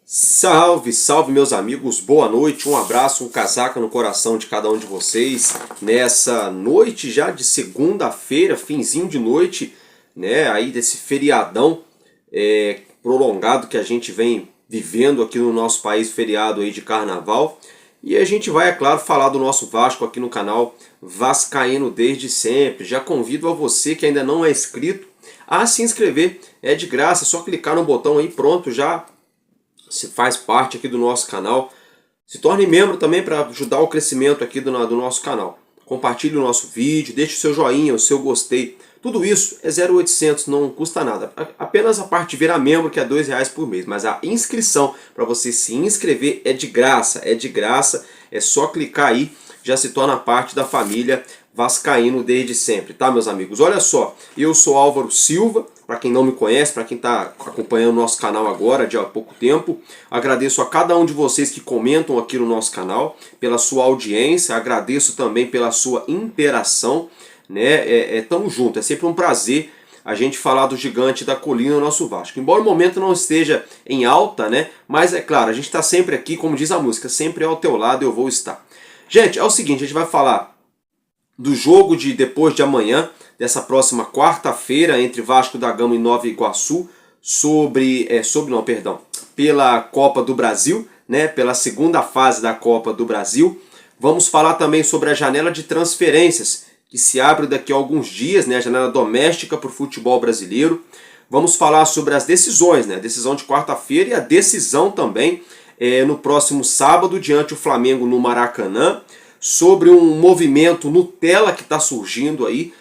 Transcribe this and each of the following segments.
Salve, salve meus amigos, boa noite, um abraço, um casaca no coração de cada um de vocês nessa noite já de segunda-feira, finzinho de noite, né, aí desse feriadão prolongado que a gente vem vivendo aqui no nosso país, feriado aí de carnaval. E a gente vai, é claro, falar do nosso Vasco aqui no canal Vascaíno desde sempre. Já convido a você que ainda não é inscrito a se inscrever, é de graça, é só clicar no botão aí, pronto, já se faz parte aqui do nosso canal. Se torne membro também para ajudar o crescimento aqui do nosso canal. Compartilhe o nosso vídeo, deixe o seu joinha, o seu gostei. Tudo isso é 0800, não custa nada. Apenas a parte de virar membro, que é R$2 por mês. Mas a inscrição, para você se inscrever, é de graça. É de graça, é só clicar aí, já se torna parte da família Vascaíno desde sempre, tá, meus amigos? Olha só, eu sou Álvaro Silva, para quem não me conhece, para quem está acompanhando o nosso canal agora, de há pouco tempo. Agradeço a cada um de vocês que comentam aqui no nosso canal, pela sua audiência, agradeço também pela sua interação, né? Tamo junto, é sempre um prazer a gente falar do gigante da colina, o nosso Vasco. Embora o momento não esteja em alta, né? Mas é claro, a gente está sempre aqui, como diz a música, sempre ao teu lado eu vou estar. Gente, é o seguinte, a gente vai falar do jogo de depois de amanhã, dessa próxima quarta-feira, entre Vasco da Gama e Nova Iguaçu, pela Copa do Brasil, né, pela segunda fase da Copa do Brasil. Vamos falar também sobre a janela de transferências, que se abre daqui a alguns dias, né, a janela doméstica para o futebol brasileiro. Vamos falar sobre as decisões, né, a decisão de quarta-feira e a decisão também no próximo sábado, diante do Flamengo no Maracanã, sobre um movimento Nutella que está surgindo aí,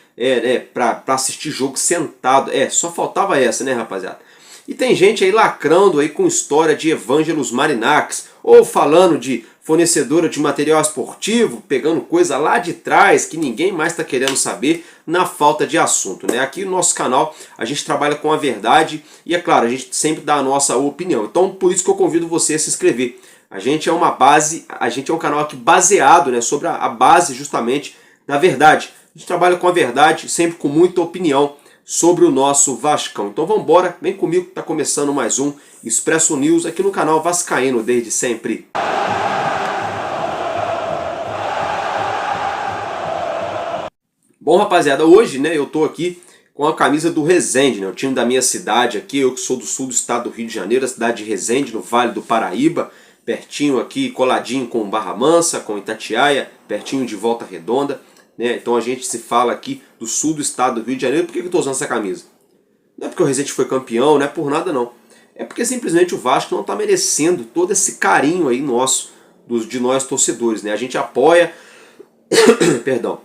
para assistir jogo sentado. Só faltava essa, né, rapaziada? E tem gente aí lacrando aí com história de Evangelos Marinax, ou falando de fornecedora de material esportivo, pegando coisa lá de trás que ninguém mais está querendo saber, na falta de assunto, né? Aqui no nosso canal a gente trabalha com a verdade e, é claro, a gente sempre dá a nossa opinião. Então, por isso que eu convido você a se inscrever. A gente é uma base, a gente é um canal aqui baseado, né, sobre a base justamente da verdade. A gente trabalha com a verdade, sempre com muita opinião sobre o nosso Vascão. Então vamos embora, vem comigo, está começando mais um Expresso News aqui no canal Vascaíno desde sempre. Bom, rapaziada, hoje, né, eu tô aqui com a camisa do Resende, né, o time da minha cidade aqui, eu que sou do sul do estado do Rio de Janeiro, a cidade de Resende, no Vale do Paraíba, pertinho aqui, coladinho com Barra Mansa, com Itatiaia, pertinho de Volta Redonda, né? Então a gente se fala aqui do sul do estado do Rio de Janeiro. Por que eu estou usando essa camisa? Não é porque o Resende foi campeão, não é por nada não. É porque simplesmente o Vasco não está merecendo todo esse carinho aí nosso, de nós torcedores, né? A gente apoia, perdão,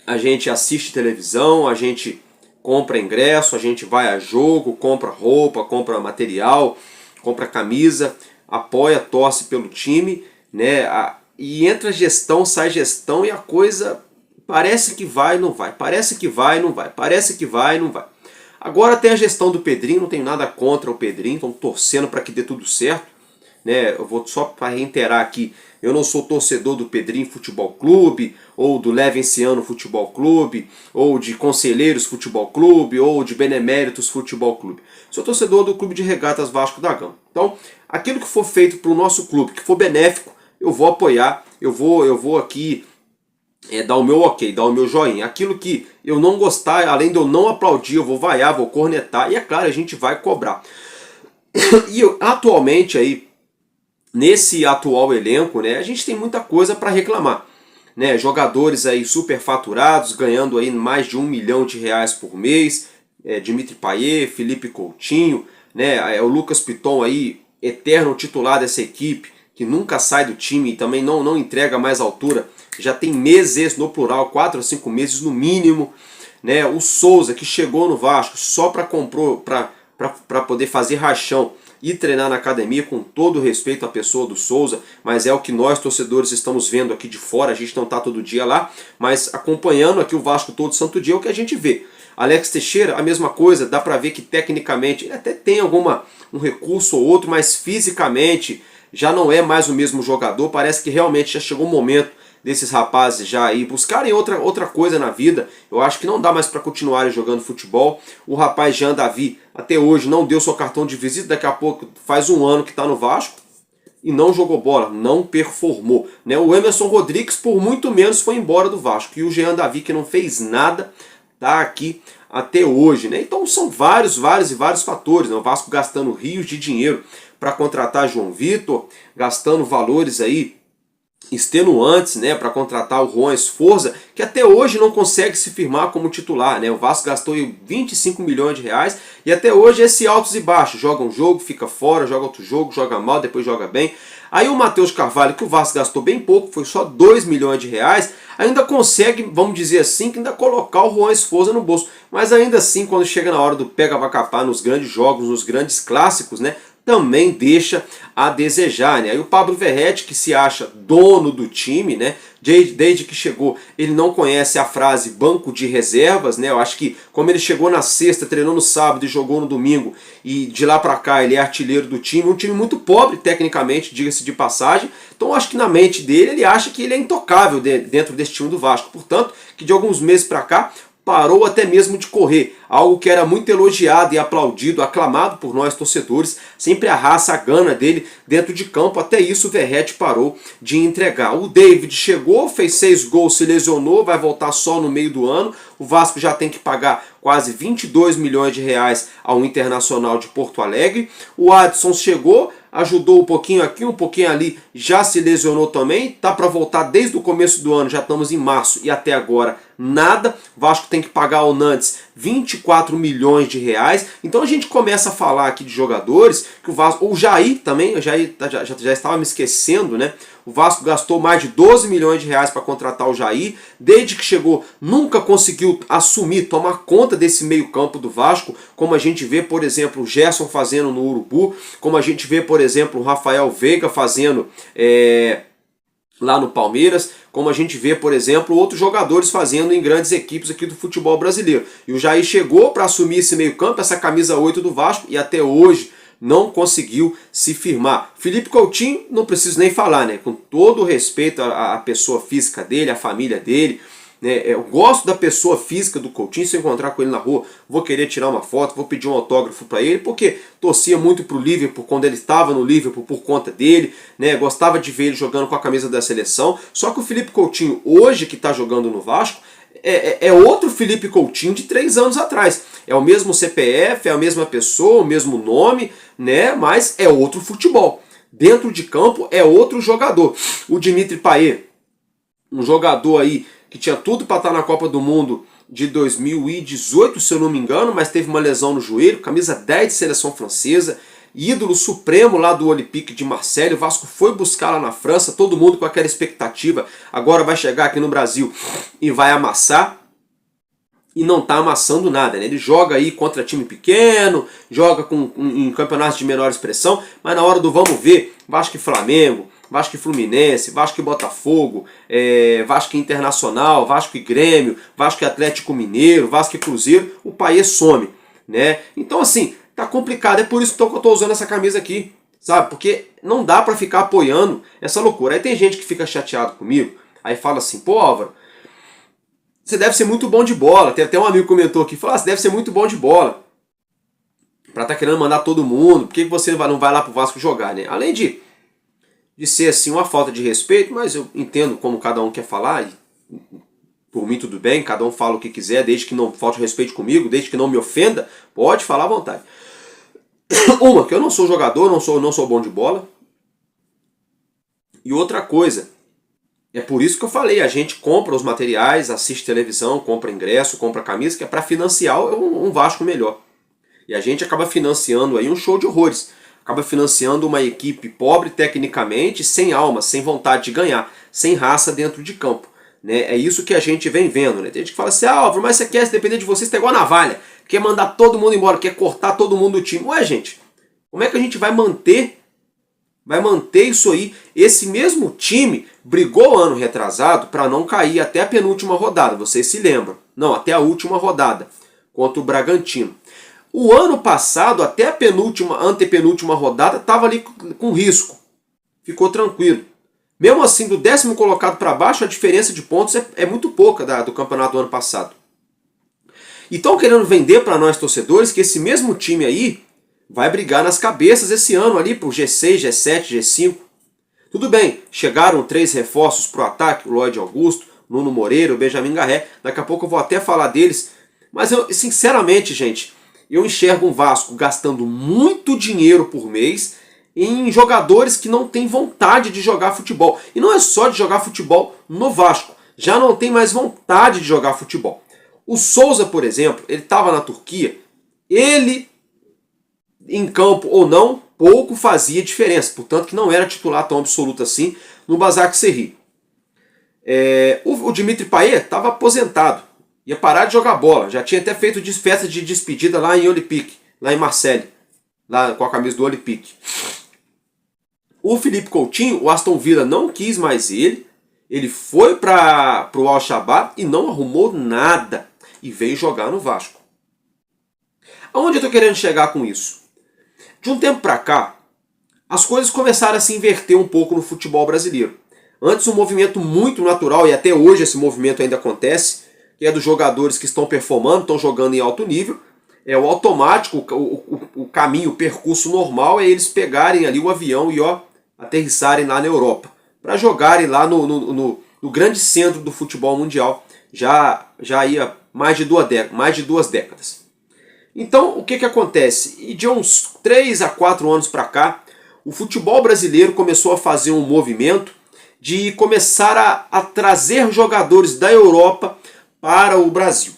a gente assiste televisão, a gente compra ingresso, a gente vai a jogo, compra roupa, compra material, compra camisa, apoia, torce pelo time, né? E entra gestão, sai gestão e a coisa parece que vai, não vai, parece que vai, não vai, parece que vai, não vai. Agora tem a gestão do Pedrinho, não tenho nada contra o Pedrinho, estão torcendo para que dê tudo certo, né? Eu vou só para reiterar aqui, eu não sou torcedor do Pedrinho Futebol Clube, ou do Levenciano Futebol Clube, ou de Conselheiros Futebol Clube, ou de Beneméritos Futebol Clube. Sou torcedor do Clube de Regatas Vasco da Gama. Então, aquilo que for feito para o nosso clube, que for benéfico, eu vou apoiar, eu vou aqui dar o meu ok, dar o meu joinha. Aquilo que eu não gostar, além de eu não aplaudir, eu vou vaiar, vou cornetar, e é claro, a gente vai cobrar. E atualmente aí, nesse atual elenco, né, a gente tem muita coisa para reclamar, né? Jogadores aí superfaturados, ganhando aí mais de R$1 milhão por mês, Dimitri Payet, Felipe Coutinho, né? O Lucas Piton aí, eterno titular dessa equipe, que nunca sai do time e também não entrega mais altura, já tem meses no plural, 4 a 5 meses no mínimo, né? O Souza, que chegou no Vasco só para poder fazer rachão e treinar na academia, com todo o respeito à pessoa do Souza, mas é o que nós torcedores estamos vendo aqui de fora, a gente não está todo dia lá, mas acompanhando aqui o Vasco todo santo dia é o que a gente vê. Alex Teixeira, a mesma coisa, dá para ver que tecnicamente ele até tem um recurso ou outro, mas fisicamente já não é mais o mesmo jogador, parece que realmente já chegou o momento desses rapazes já aí buscarem outra coisa na vida. Eu acho que não dá mais para continuarem jogando futebol. O rapaz Jean Davi até hoje não deu seu cartão de visita, daqui a pouco faz um ano que está no Vasco e não jogou bola, não performou. Né? O Emerson Rodrigues por muito menos foi embora do Vasco, e o Jean Davi, que não fez nada, está aqui até hoje. Né? Então são vários fatores. Né? O Vasco gastando rios de dinheiro para contratar João Vitor, gastando valores aí extenuantes, né, para contratar o Juan Esforza, que até hoje não consegue se firmar como titular. Né? O Vasco gastou 25 milhões de reais e até hoje esse altos e baixos. Joga um jogo, fica fora, joga outro jogo, joga mal, depois joga bem. Aí o Matheus Carvalho, que o Vasco gastou bem pouco, foi só 2 milhões de reais, ainda consegue, vamos dizer assim, que ainda colocar o Juan Esforza no bolso. Mas ainda assim, quando chega na hora do pega-vai-capar nos grandes jogos, nos grandes clássicos, né, também deixa a desejar. Né? Aí o Pablo Verrete, que se acha dono do time, né? Desde que chegou, ele não conhece a frase banco de reservas. Né? Eu acho que como ele chegou na sexta, treinou no sábado e jogou no domingo, e de lá para cá ele é artilheiro do time, um time muito pobre tecnicamente, diga-se de passagem. Então eu acho que na mente dele, ele acha que ele é intocável dentro desse time do Vasco. Portanto, que de alguns meses para cá, parou até mesmo de correr, algo que era muito elogiado e aplaudido, aclamado por nós torcedores, sempre a raça, a gana dele dentro de campo. Até isso o Verrete parou de entregar. O David chegou, fez 6 gols, se lesionou, vai voltar só no meio do ano. O Vasco já tem que pagar quase 22 milhões de reais ao Internacional de Porto Alegre. O Adson chegou, ajudou um pouquinho aqui, um pouquinho ali, já se lesionou também, tá para voltar desde o começo do ano, já estamos em março e até agora nada. O Vasco tem que pagar ao Nantes 24 milhões de reais. Então a gente começa a falar aqui de jogadores que o Vasco, o Jair também, o Jair já estava me esquecendo, né? O Vasco gastou mais de 12 milhões de reais para contratar o Jair. Desde que chegou, nunca conseguiu assumir, tomar conta desse meio campo do Vasco, como a gente vê, por exemplo, o Gerson fazendo no Urubu, como a gente vê, por exemplo, o Rafael Veiga fazendo lá no Palmeiras, como a gente vê, por exemplo, outros jogadores fazendo em grandes equipes aqui do futebol brasileiro. E o Jair chegou para assumir esse meio campo, essa camisa 8 do Vasco, e até hoje não conseguiu se firmar. Felipe Coutinho, não preciso nem falar, né? Com todo o respeito à pessoa física dele, à família dele, né? Eu gosto da pessoa física do Coutinho. Se eu encontrar com ele na rua, vou querer tirar uma foto, vou pedir um autógrafo para ele, porque torcia muito pro Liverpool quando ele estava no Liverpool por conta dele, né? Gostava de ver ele jogando com a camisa da seleção. Só que o Felipe Coutinho, hoje que está jogando no Vasco, é outro Felipe Coutinho de 3 anos atrás. É o mesmo CPF, é a mesma pessoa, o mesmo nome, né? Mas é outro futebol. Dentro de campo é outro jogador. O Dimitri Payet, um jogador aí que tinha tudo para estar na Copa do Mundo de 2018, se eu não me engano, mas teve uma lesão no joelho, camisa 10 de seleção francesa, ídolo supremo lá do Olympique de Marseille. O Vasco foi buscar lá na França, todo mundo com aquela expectativa, agora vai chegar aqui no Brasil e vai amassar. E não está amassando nada, né? Ele joga aí contra time pequeno, joga em campeonatos de menor expressão, mas na hora do vamos ver, Vasco e Flamengo, Vasco e Fluminense, Vasco e Botafogo, Vasco e Internacional, Vasco e Grêmio, Vasco e Atlético Mineiro, Vasco e Cruzeiro, o Payet some, né? Então assim, tá complicado, é por isso que eu tô usando essa camisa aqui, sabe? Porque não dá para ficar apoiando essa loucura. Aí tem gente que fica chateado comigo, aí fala assim, pô Álvaro, você deve ser muito bom de bola. Tem até um amigo que comentou aqui, falou, você deve ser muito bom de bola, pra tá querendo mandar todo mundo, por que você não vai lá pro Vasco jogar, né? Além de ser assim uma falta de respeito, mas eu entendo como cada um quer falar, e por mim tudo bem, cada um fala o que quiser, desde que não falte respeito comigo, desde que não me ofenda, pode falar à vontade. Uma, que eu não sou jogador, não sou bom de bola. E outra coisa, é por isso que eu falei, a gente compra os materiais, assiste televisão, compra ingresso, compra camisa, que é para financiar um Vasco melhor. E a gente acaba financiando aí um show de horrores. Acaba financiando uma equipe pobre tecnicamente, sem alma, sem vontade de ganhar, sem raça dentro de campo. Né? É isso que a gente vem vendo. Né? Tem gente que fala assim, Álvaro, mas você quer, se depender de você, você tá igual a navalha. Quer mandar todo mundo embora, quer cortar todo mundo do time. Ué, gente, como é que a gente vai manter isso aí? Esse mesmo time brigou ano retrasado para não cair até a penúltima rodada, vocês se lembram? Não, até a última rodada, contra o Bragantino. O ano passado, até a antepenúltima rodada, estava ali com risco. ficou tranquilo. Mesmo assim, do 10º colocado para baixo, a diferença de pontos é muito pouca do campeonato do ano passado. E estão querendo vender para nós torcedores que esse mesmo time aí vai brigar nas cabeças esse ano ali pro G6, G7, G5. Tudo bem, chegaram 3 reforços pro ataque, o Lloyd Augusto, Nuno Moreira, o Benjamin Garré. Daqui a pouco eu vou até falar deles. Mas eu, sinceramente, gente, eu enxergo um Vasco gastando muito dinheiro por mês em jogadores que não têm vontade de jogar futebol. E não é só de jogar futebol no Vasco. Já não tem mais vontade de jogar futebol. O Souza, por exemplo, ele estava na Turquia. Ele, em campo ou não, pouco fazia diferença. Portanto, que não era titular tão absoluto assim no Başakşehir. O Dimitri Payet estava aposentado. Ia parar de jogar bola. Já tinha até feito festa de despedida lá em Olympique, lá em Marseille. Lá com a camisa do Olympique. O Felipe Coutinho, o Aston Villa não quis mais ele. Ele foi para o Al-Shabaab e não arrumou nada. E veio jogar no Vasco. Aonde eu estou querendo chegar com isso? De um tempo para cá, as coisas começaram a se inverter um pouco no futebol brasileiro. Antes um movimento muito natural, e até hoje esse movimento ainda acontece, que é dos jogadores que estão performando, estão jogando em alto nível. É o automático, o caminho, o percurso normal é eles pegarem ali o avião e aterrissarem lá na Europa. Para jogarem lá no grande centro do futebol mundial, já ia mais de 2 décadas. Então, o que acontece? E de uns 3 a 4 anos para cá, o futebol brasileiro começou a fazer um movimento de começar a trazer jogadores da Europa para o Brasil.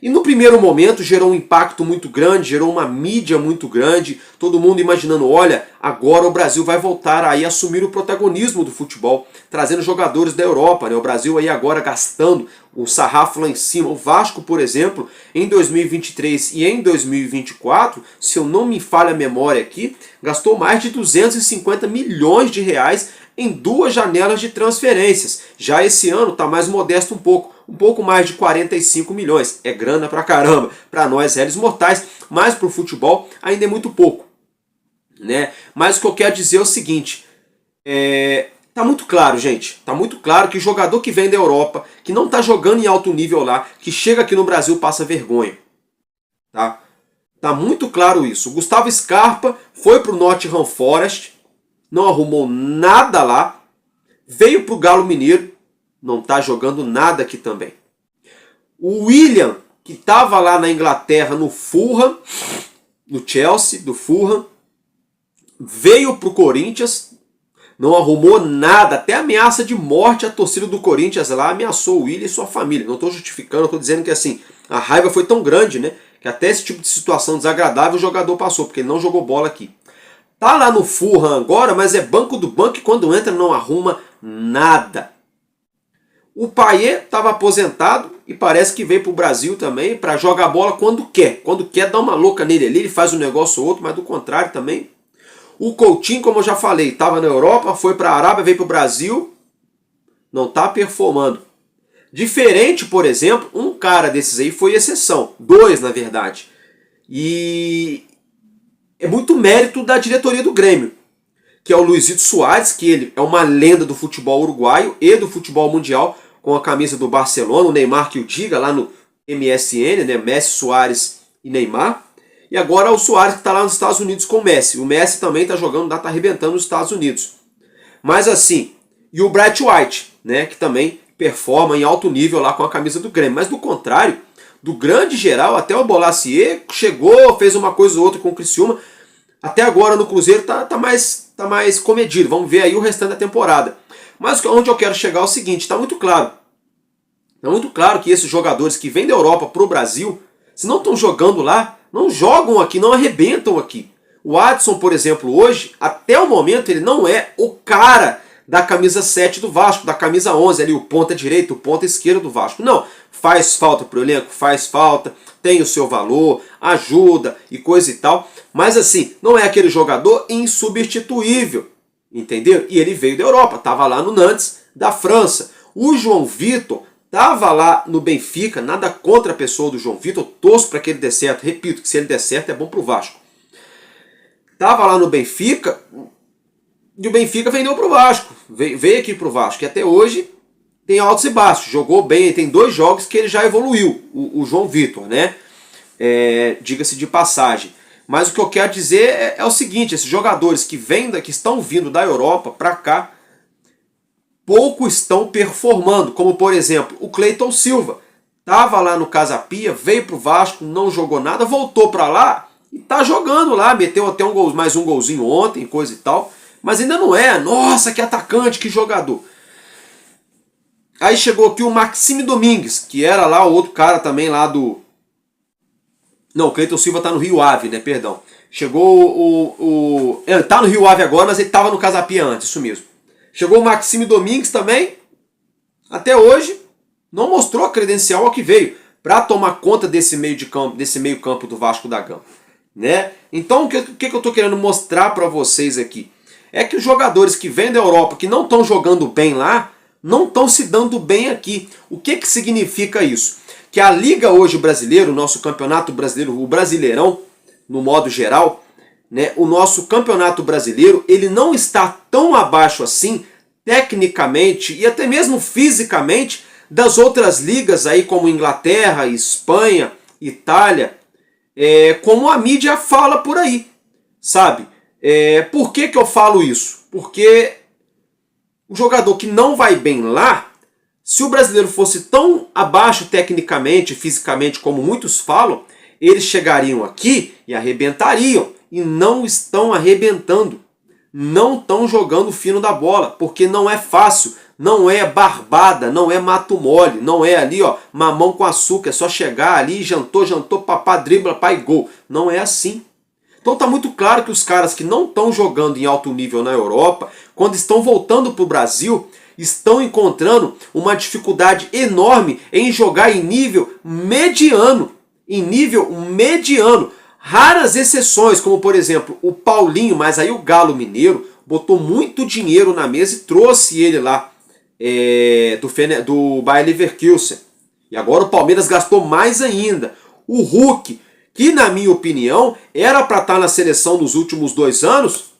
E no primeiro momento gerou um impacto muito grande, gerou uma mídia muito grande, todo mundo imaginando, olha, agora o Brasil vai voltar aí a assumir o protagonismo do futebol, trazendo jogadores da Europa, né? O Brasil aí agora gastando o sarrafo lá em cima. O Vasco, por exemplo, em 2023 e em 2024, se eu não me falha a memória aqui, gastou mais de 250 milhões de reais em 2 janelas de transferências. Já esse ano está mais modesto um pouco mais de 45 milhões. É grana pra caramba, para nós réis mortais, mas para o futebol ainda é muito pouco. Né? Mas o que eu quero dizer é o seguinte, tá muito claro, gente, tá muito claro que jogador que vem da Europa, que não tá jogando em alto nível lá, que chega aqui no Brasil passa vergonha. Tá muito claro isso. O Gustavo Scarpa foi pro Nottingham Forest, não arrumou nada lá, veio pro Galo Mineiro, não está jogando nada aqui também. O William, que estava lá na Inglaterra, no Fulham, no Chelsea, do Fulham, veio para o Corinthians, não arrumou nada, até ameaça de morte a torcida do Corinthians lá ameaçou o William e sua família. Não estou justificando, estou dizendo que assim, a raiva foi tão grande, né, que até esse tipo de situação desagradável o jogador passou, porque ele não jogou bola aqui. Tá lá no Fulham agora, mas é banco do banco e quando entra não arruma nada. O Payet estava aposentado e parece que veio para o Brasil também para jogar bola quando quer. Quando quer, dá uma louca nele ali, ele faz um negócio ou outro, mas do contrário também. O Coutinho, como eu já falei, estava na Europa, foi para a Arábia, veio para o Brasil, não está performando. Diferente, por exemplo, um cara desses aí foi exceção. 2, na verdade. E é muito mérito da diretoria do Grêmio, que é o Luizito Soares, que ele é uma lenda do futebol uruguaio e do futebol mundial, com a camisa do Barcelona, o Neymar que o diga, lá no MSN, né? Messi, Soares e Neymar. E agora o Soares que está lá nos Estados Unidos com o Messi. O Messi também está jogando, está arrebentando nos Estados Unidos. Mas assim, e o Bright White, né? Que também performa em alto nível lá com a camisa do Grêmio. Mas do contrário, do grande geral, até o Bolasie chegou, fez uma coisa ou outra com o Criciúma. Até agora no Cruzeiro tá mais comedido. Vamos ver aí o restante da temporada. Mas onde eu quero chegar é o seguinte, está muito claro. Está muito claro que esses jogadores que vêm da Europa para o Brasil, se não estão jogando lá, não jogam aqui, não arrebentam aqui. O Adson, por exemplo, hoje, até o momento, ele não é o cara da camisa 7 do Vasco, da camisa 11, ali o ponta direito, o ponta esquerda do Vasco. Não, faz falta pro elenco, faz falta, tem o seu valor, ajuda e coisa e tal. Mas assim, não é aquele jogador insubstituível, entendeu? E ele veio da Europa, estava lá no Nantes, da França. O João Vitor estava lá no Benfica, nada contra a pessoa do João Vitor, torço para que ele dê certo. Repito, que se ele der certo é bom pro Vasco. Estava lá no Benfica, E o Benfica vendeu para o Vasco, veio aqui para o Vasco, e até hoje tem altos e baixos, jogou bem, tem 2 jogos que ele já evoluiu, o João Vitor, né? Diga-se de passagem. Mas o que eu quero dizer é o seguinte, esses jogadores que estão vindo da Europa para cá, pouco estão performando, como por exemplo o Cleiton Silva, estava lá no Casa Pia, veio para o Vasco, não jogou nada, voltou para lá e está jogando lá, meteu até mais um golzinho ontem, coisa e tal, mas ainda não é, nossa, que atacante, que jogador. Aí chegou aqui o Maxime Domingues, que era lá o outro cara também lá do... Não, o Cleiton Silva tá no Rio Ave, né, perdão. Chegou ele tá no Rio Ave agora, mas ele tava no Casa Pia antes, isso mesmo. Chegou o Maxime Domingues também, até hoje, não mostrou a credencial ao que veio, para tomar conta desse meio campo do Vasco da Gama. Né? Então, o que eu tô querendo mostrar para vocês aqui? É que os jogadores que vêm da Europa, que não estão jogando bem lá, não estão se dando bem aqui. O que significa isso? Que a Liga hoje brasileira, o nosso campeonato brasileiro, o Brasileirão, no modo geral, né, o nosso campeonato brasileiro, ele não está tão abaixo assim, tecnicamente e até mesmo fisicamente, das outras ligas aí como Inglaterra, Espanha, Itália, como a mídia fala por aí, sabe? Por que eu falo isso? Porque o jogador que não vai bem lá, se o brasileiro fosse tão abaixo tecnicamente e fisicamente como muitos falam, eles chegariam aqui e arrebentariam. E não estão arrebentando. Não estão jogando fino da bola, porque não é fácil, não é barbada, não é mato mole, não é ali, ó, mamão com açúcar, é só chegar ali, jantou, papá, dribla, pai, gol. Não é assim. Então tá muito claro que os caras que não estão jogando em alto nível na Europa, quando estão voltando para o Brasil, estão encontrando uma dificuldade enorme em jogar em nível mediano. Em nível mediano. Raras exceções, como por exemplo o Paulinho, mas aí o Galo Mineiro botou muito dinheiro na mesa e trouxe ele lá do Bayer Leverkusen. E agora o Palmeiras gastou mais ainda. O Hulk, que na minha opinião era para estar na seleção nos últimos 2 anos,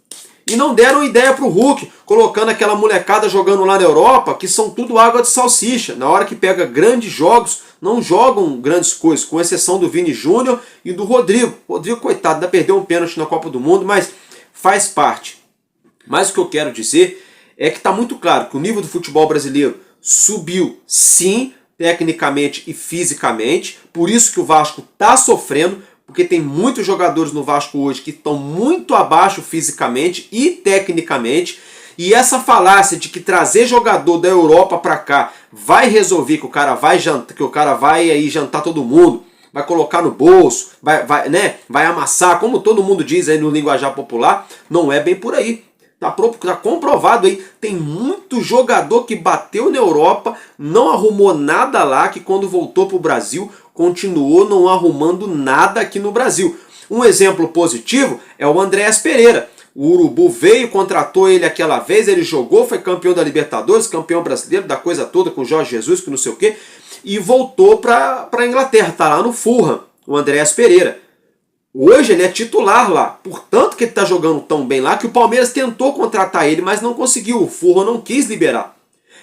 e não deram ideia para o Hulk, colocando aquela molecada jogando lá na Europa, que são tudo água de salsicha. Na hora que pega grandes jogos, não jogam grandes coisas, com exceção do Vini Júnior e do Rodrigo. Rodrigo, coitado, ainda perdeu um pênalti na Copa do Mundo, mas faz parte. Mas o que eu quero dizer é que está muito claro que o nível do futebol brasileiro subiu, sim, tecnicamente e fisicamente. Por isso que o Vasco está sofrendo, porque tem muitos jogadores no Vasco hoje que estão muito abaixo fisicamente e tecnicamente. E essa falácia de que trazer jogador da Europa para cá vai resolver, que o cara vai jantar, que o cara vai aí jantar todo mundo, vai colocar no bolso, vai amassar, como todo mundo diz aí no linguajar popular, não é bem por aí. Tá comprovado aí, tem muito jogador que bateu na Europa, não arrumou nada lá, que quando voltou para o Brasil continuou não arrumando nada aqui no Brasil. Um exemplo positivo é o Andréas Pereira. O Urubu veio, contratou ele aquela vez, ele jogou, foi campeão da Libertadores, campeão brasileiro, da coisa toda com o Jorge Jesus, que não sei o quê, e voltou para a Inglaterra, tá lá no Fulham, o Andréas Pereira. Hoje ele é titular lá, portanto que ele está jogando tão bem lá que o Palmeiras tentou contratar ele, mas não conseguiu, o Fulham não quis liberar.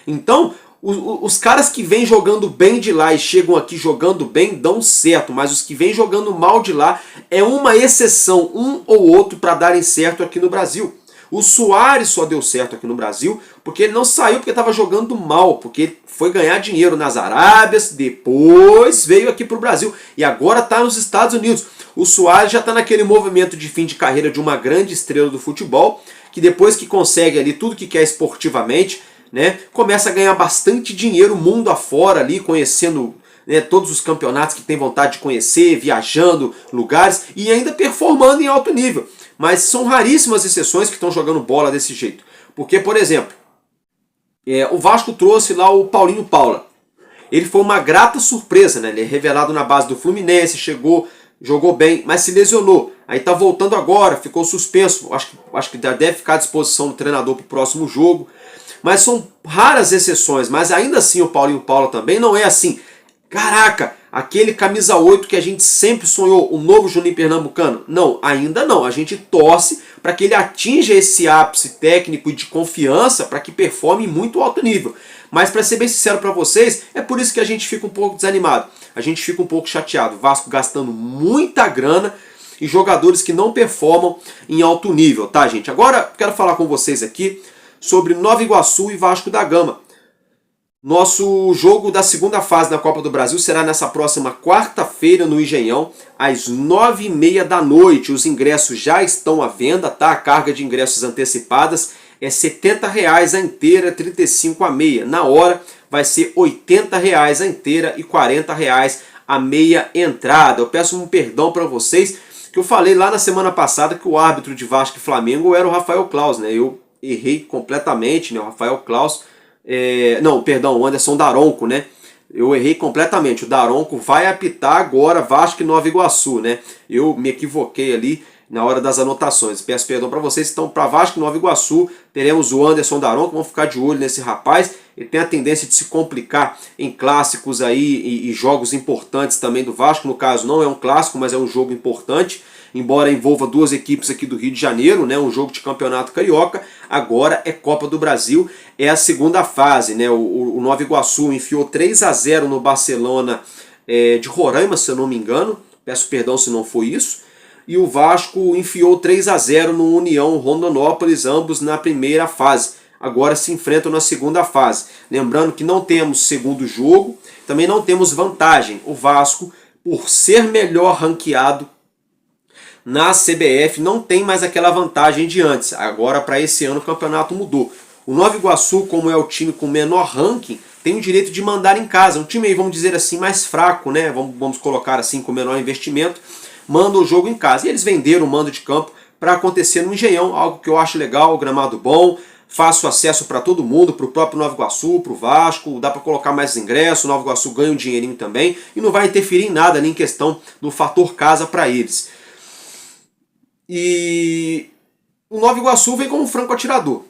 Então, os caras que vêm jogando bem de lá e chegam aqui jogando bem dão certo, mas os que vêm jogando mal de lá é uma exceção, um ou outro para darem certo aqui no Brasil. O Suárez só deu certo aqui no Brasil porque ele não saiu porque estava jogando mal, porque ele foi ganhar dinheiro nas Arábias, depois veio aqui para o Brasil e agora está nos Estados Unidos. O Suárez já está naquele movimento de fim de carreira de uma grande estrela do futebol, que depois que consegue ali tudo que quer esportivamente, né, começa a ganhar bastante dinheiro mundo afora ali, conhecendo, né, todos os campeonatos que tem vontade de conhecer, viajando lugares e ainda performando em alto nível. Mas são raríssimas exceções que estão jogando bola desse jeito. Porque, por exemplo, o Vasco trouxe lá o Paulinho Paula. Ele foi uma grata surpresa, né? Ele é revelado na base do Fluminense, chegou, jogou bem, mas se lesionou. Aí tá voltando agora, ficou suspenso. Acho que deve ficar à disposição do treinador para o próximo jogo. Mas são raras exceções. Mas ainda assim o Paulinho Paula também não é assim. Caraca, aquele camisa 8 que a gente sempre sonhou, o novo Juninho Pernambucano. Não, ainda não. A gente torce para que ele atinja esse ápice técnico e de confiança para que performe em muito alto nível. Mas para ser bem sincero para vocês, é por isso que a gente fica um pouco desanimado, a gente fica um pouco chateado. O Vasco gastando muita grana e jogadores que não performam em alto nível, tá, gente? Agora quero falar com vocês aqui sobre Nova Iguaçu e Vasco da Gama. Nosso jogo da segunda fase da Copa do Brasil será nessa próxima quarta-feira no Engenhão, às 9h30 da noite. Os ingressos já estão à venda, tá? A carga de ingressos antecipadas é R$ 70,00 a inteira, 35 a meia. Na hora vai ser R$ 80,00 a inteira e R$ 40,00 a meia entrada. Eu peço um perdão para vocês, que eu falei lá na semana passada que o árbitro de Vasco e Flamengo era o Rafael Claus, né? Eu errei completamente, né? O Rafael Claus... o Anderson Daronco, né? Eu errei completamente. O Daronco vai apitar agora Vasco e Nova Iguaçu, né? Eu me equivoquei ali na hora das anotações. Peço perdão para vocês. Então, para Vasco e Nova Iguaçu, teremos o Anderson Daronco. Vamos ficar de olho nesse rapaz. Ele tem a tendência de se complicar em clássicos aí e jogos importantes também do Vasco. No caso, não é um clássico, mas é um jogo importante. Embora envolva duas equipes aqui do Rio de Janeiro, né, um jogo de campeonato carioca, agora é Copa do Brasil, é a segunda fase, né, o Nova Iguaçu enfiou 3-0 no Barcelona de Roraima, se eu não me engano, peço perdão se não foi isso, e o Vasco enfiou 3-0 no União Rondonópolis, ambos na primeira fase. Agora se enfrentam na segunda fase. Lembrando que não temos segundo jogo, também não temos vantagem. O Vasco, por ser melhor ranqueado na CBF, não tem mais aquela vantagem de antes. Agora, para esse ano, o campeonato mudou. O Nova Iguaçu, como é o time com menor ranking, tem o direito de mandar em casa. Um time aí, vamos dizer assim, mais fraco, né? Vamos colocar assim, com menor investimento, manda o jogo em casa. E eles venderam o mando de campo para acontecer no Engenhão, algo que eu acho legal, gramado bom, fácil acesso para todo mundo, para o próprio Nova Iguaçu, para o Vasco, dá para colocar mais ingressos, o Nova Iguaçu ganha um dinheirinho também, e não vai interferir em nada nem em questão do fator casa para eles. E o Nova Iguaçu vem como franco atirador.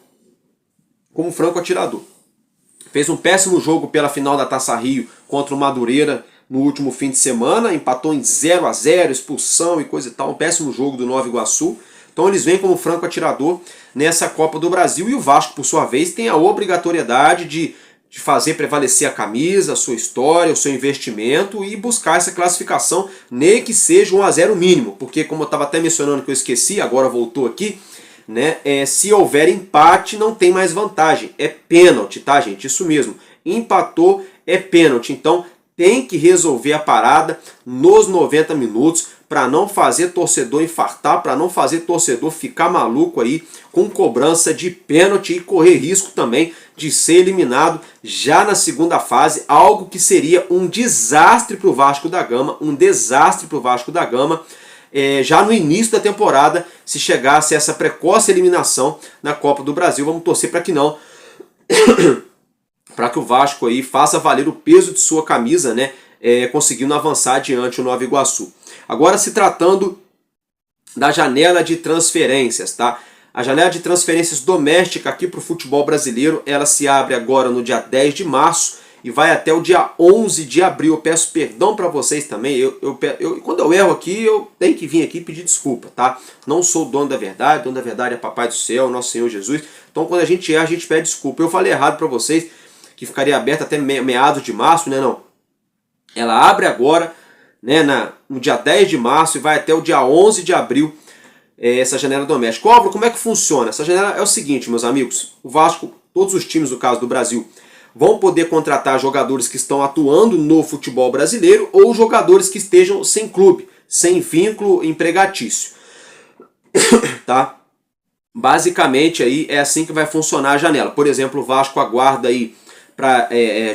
Fez um péssimo jogo pela final da Taça Rio contra o Madureira no último fim de semana. Empatou em 0-0, expulsão e coisa e tal. Um péssimo jogo do Nova Iguaçu. Então eles vêm como franco atirador nessa Copa do Brasil. E o Vasco, por sua vez, tem a obrigatoriedade de fazer prevalecer a camisa, a sua história, o seu investimento e buscar essa classificação, nem que seja 1-0 mínimo, porque como eu estava até mencionando que eu esqueci, agora voltou aqui, né? Se houver empate não tem mais vantagem, é pênalti, tá, gente? Isso mesmo, empatou é pênalti, então tem que resolver a parada nos 90 minutos para não fazer torcedor infartar, para não fazer torcedor ficar maluco aí com cobrança de pênalti e correr risco também de ser eliminado já na segunda fase, algo que seria um desastre para o Vasco da Gama, já no início da temporada, se chegasse essa precoce eliminação na Copa do Brasil. Vamos torcer para que não, para que o Vasco aí faça valer o peso de sua camisa, né, conseguindo avançar diante do Nova Iguaçu. Agora, se tratando da janela de transferências, tá? A janela de transferências doméstica aqui para o futebol brasileiro, ela se abre agora no dia 10 de março e vai até o dia 11 de abril. Eu peço perdão para vocês também. Quando eu erro aqui, eu tenho que vir aqui pedir desculpa, tá? Não sou o dono da verdade é Papai do Céu, Nosso Senhor Jesus. Então, quando a gente erra, a gente pede desculpa. Eu falei errado para vocês, que ficaria aberta até meados de março, né? Não. Ela abre agora, né, no dia 10 de março e vai até o dia 11 de abril, essa janela doméstica. Óbvio, como é que funciona? Essa janela é o seguinte, meus amigos, o Vasco, todos os times, no caso do Brasil, vão poder contratar jogadores que estão atuando no futebol brasileiro ou jogadores que estejam sem clube, sem vínculo empregatício. Tá? Basicamente aí é assim que vai funcionar a janela. Por exemplo, o Vasco aguarda aí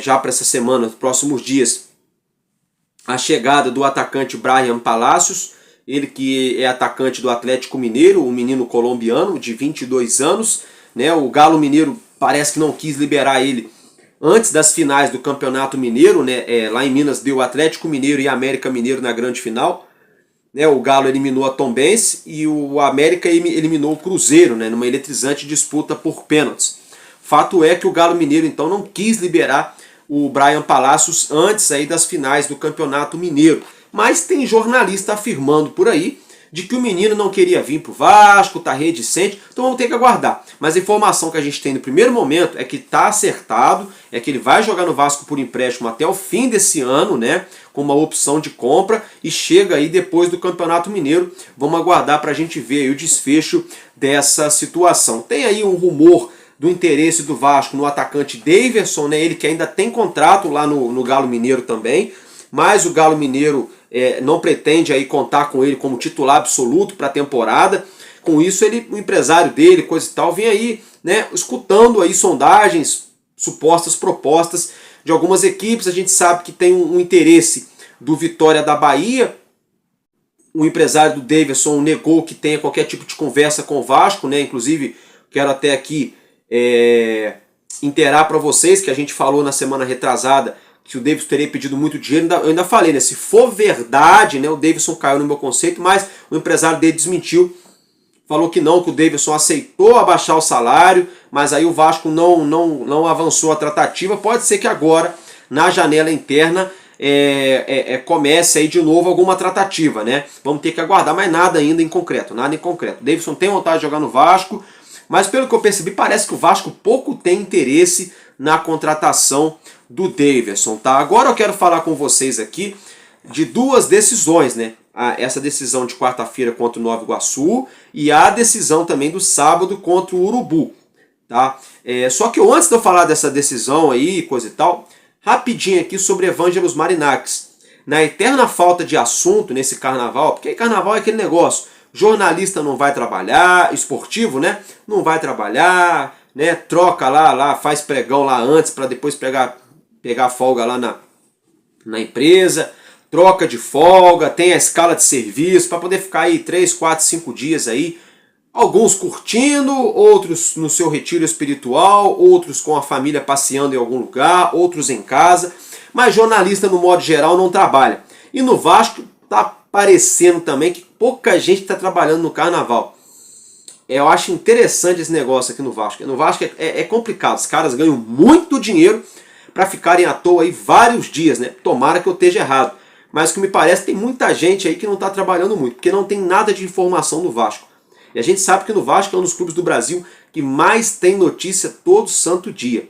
já para essa semana, nos próximos dias, a chegada do atacante Bryan Palacios, ele que é atacante do Atlético Mineiro, um menino colombiano de 22 anos, né? O Galo Mineiro parece que não quis liberar ele antes das finais do Campeonato Mineiro, né? Lá em Minas deu Atlético Mineiro e América Mineiro na grande final, né? O Galo eliminou a Tombense e o América eliminou o Cruzeiro, né? Numa eletrizante disputa por pênaltis. Fato é que o Galo Mineiro então não quis liberar o Bryan Palacios antes aí das finais do Campeonato Mineiro. Mas tem jornalista afirmando por aí, de que o menino não queria vir para o Vasco, está reticente, então vamos ter que aguardar. Mas a informação que a gente tem no primeiro momento é que está acertado, é que ele vai jogar no Vasco por empréstimo até o fim desse ano, né, com uma opção de compra, e chega aí depois do Campeonato Mineiro. Vamos aguardar para a gente ver aí o desfecho dessa situação. Tem aí um rumor do interesse do Vasco no atacante Daverson, né, ele que ainda tem contrato lá no Galo Mineiro também, mas o Galo Mineiro não pretende aí contar com ele como titular absoluto para a temporada. Com isso, o empresário dele, coisa e tal, vem aí, né, escutando aí sondagens, supostas propostas de algumas equipes. A gente sabe que tem um interesse do Vitória da Bahia. O empresário do Daverson negou que tenha qualquer tipo de conversa com o Vasco, né? Inclusive, quero até aqui inteirar para vocês que a gente falou na semana retrasada que o Davidson teria pedido muito dinheiro. Eu ainda falei, né? Se for verdade, né? O Davidson caiu no meu conceito, mas o empresário dele desmentiu. Falou que não, que o Davidson aceitou abaixar o salário, mas aí o Vasco não avançou a tratativa. Pode ser que agora, na janela interna, comece aí de novo alguma tratativa, né? Vamos ter que aguardar, mas nada ainda em concreto, nada em concreto. O Davidson tem vontade de jogar no Vasco, mas pelo que eu percebi, parece que o Vasco pouco tem interesse na contratação do Daverson, tá? Agora eu quero falar com vocês aqui de duas decisões, né? Essa decisão de quarta-feira contra o Nova Iguaçu e a decisão também do sábado contra o Urubu, tá? Só que antes de eu falar dessa decisão aí, coisa e tal, rapidinho aqui sobre Evangelos Marinakis. Na eterna falta de assunto nesse carnaval, porque carnaval é aquele negócio, jornalista não vai trabalhar, esportivo, né? Não vai trabalhar, né? Troca lá, faz pregão lá antes para depois pegar folga lá na empresa, troca de folga, tem a escala de serviço para poder ficar aí 3, 4, 5 dias aí, alguns curtindo, outros no seu retiro espiritual, outros com a família passeando em algum lugar, outros em casa, mas jornalista no modo geral não trabalha. E no Vasco tá parecendo também que pouca gente está trabalhando no carnaval. Eu acho interessante esse negócio aqui no Vasco. No Vasco é complicado, os caras ganham muito dinheiro para ficarem à toa aí vários dias, né? Tomara que eu esteja errado. Mas o que me parece, tem muita gente aí que não está trabalhando muito, porque não tem nada de informação no Vasco. E a gente sabe que no Vasco é um dos clubes do Brasil que mais tem notícia todo santo dia.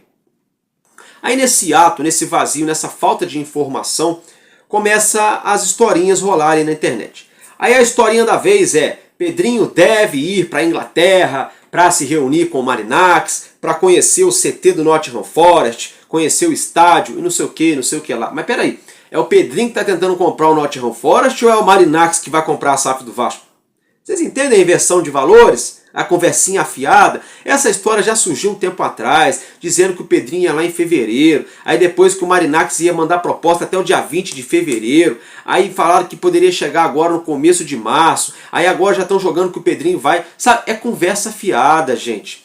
Aí nesse ato, nesse vazio, nessa falta de informação, começa as historinhas rolarem na internet. Aí a historinha da vez é: Pedrinho deve ir para a Inglaterra para se reunir com o Marinakis, para conhecer o CT do Nottingham Forest, conhecer o estádio e não sei o que lá. Mas peraí, é o Pedrinho que está tentando comprar o Nottingham Forest ou é o Marinakis que vai comprar a SAF do Vasco? Vocês entendem a inversão de valores? A conversinha afiada? Essa história já surgiu um tempo atrás, dizendo que o Pedrinho ia lá em fevereiro, aí depois que o Marinakis ia mandar proposta até o dia 20 de fevereiro, aí falaram que poderia chegar agora no começo de março, aí agora já estão jogando que o Pedrinho vai. Sabe, é conversa afiada, gente.